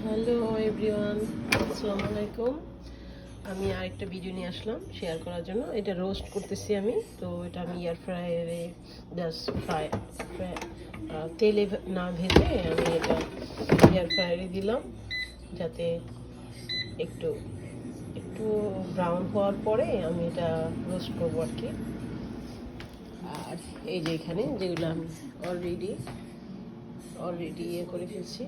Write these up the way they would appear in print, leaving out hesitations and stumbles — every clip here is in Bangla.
হ্যালো এভরিওয়ান, আসসালামু আলাইকুম। আমি আরেকটা ভিডিও নিয়ে আসলাম শেয়ার করার জন্য। এটা রোস্ট করতেছি আমি, তো এটা আমি এয়ার ফ্রায়ারে জাস্ট তেলে না ভেজে আমি এটা এয়ার ফ্রায়ারে দিলাম, যাতে একটু একটু ব্রাউন হওয়ার পরে আমি এটা রোস্ট করবো আর কি। আর এই যে এখানে যেগুলো আমি অলরেডি ইয়ে করে ফেলছি,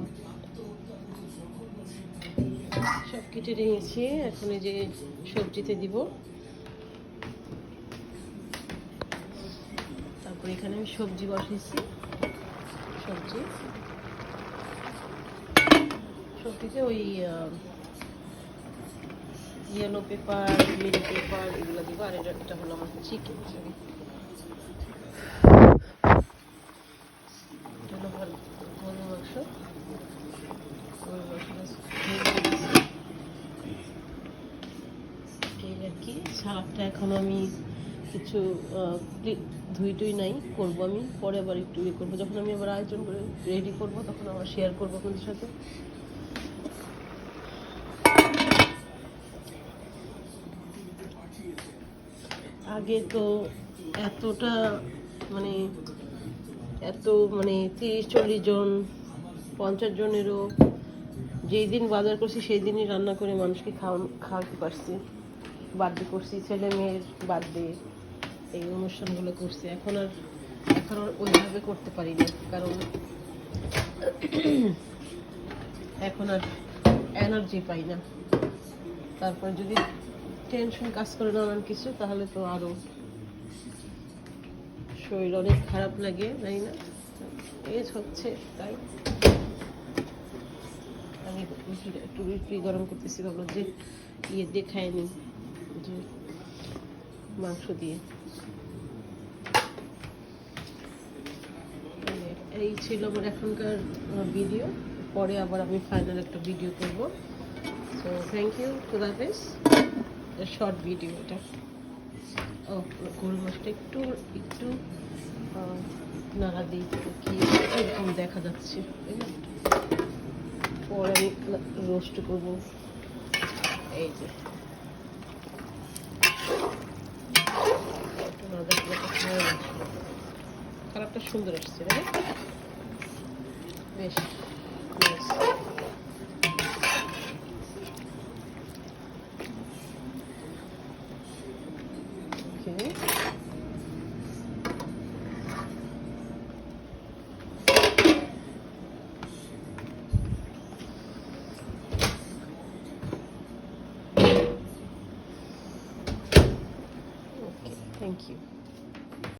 সব কেটে নিয়েছি। এখন এই যে সবজিতে দিব। তারপর এখানে আমি সবজি বসিয়েছি। সবজিতে ওই ইয়েলো পেপার, মিরি পেপার এগুলো দিব। আর এটা হলো আমার চিকেন, এটা হলো আমার গরুর মাংস। এই আর কি। সালাদটা এখন আমি কিছু ধুই নাই, করবো আমি পরে, আবার একটু ইয়ে করবো। যখন আমি আবার আয়োজন করে রেডি করবো তখন আবার শেয়ার করবো আপনাদের সাথে। আগে তো এতটা মানে এত 30-40 জন, 50 জনেরও যেই দিন বাজার করছি সেই দিনই রান্না করে মানুষকে খাওয়াতে পারছি। বার্থডে করছি, ছেলে মেয়ের বার্থডে, এই অনুষ্ঠানগুলো করছি। এখন আর ওইভাবে করতে পারি না, কারণ এখন আর এনার্জি পাই না। তারপর যদি টেনশন কাজ করে নানান কিছু, তাহলে তো আরো শরীর অনেক খারাপ লাগে, তাই না? এজ হচ্ছে তাই। আমি একটু রুটি গরম করতেছি, ভাবলাম যে ইয়ে দিয়ে খাইনি, যে মাংস দিয়ে। এই ছিল আমার এখনকার ভিডিও। পরে আবার আমি ফাইনাল একটা ভিডিও করব। সো থ্যাংক ইউ, খুদা হাফেজ। শর্ট ভিডিও এটা। ও, গরুর মাংসটা একটু একটু নাড়া দিই, কি এরকম দেখা যাচ্ছে। পরে আমি রোস্ট করবো। এই যে কালারটা সুন্দর আসছে, বেশ নাইস। Okay, thank you.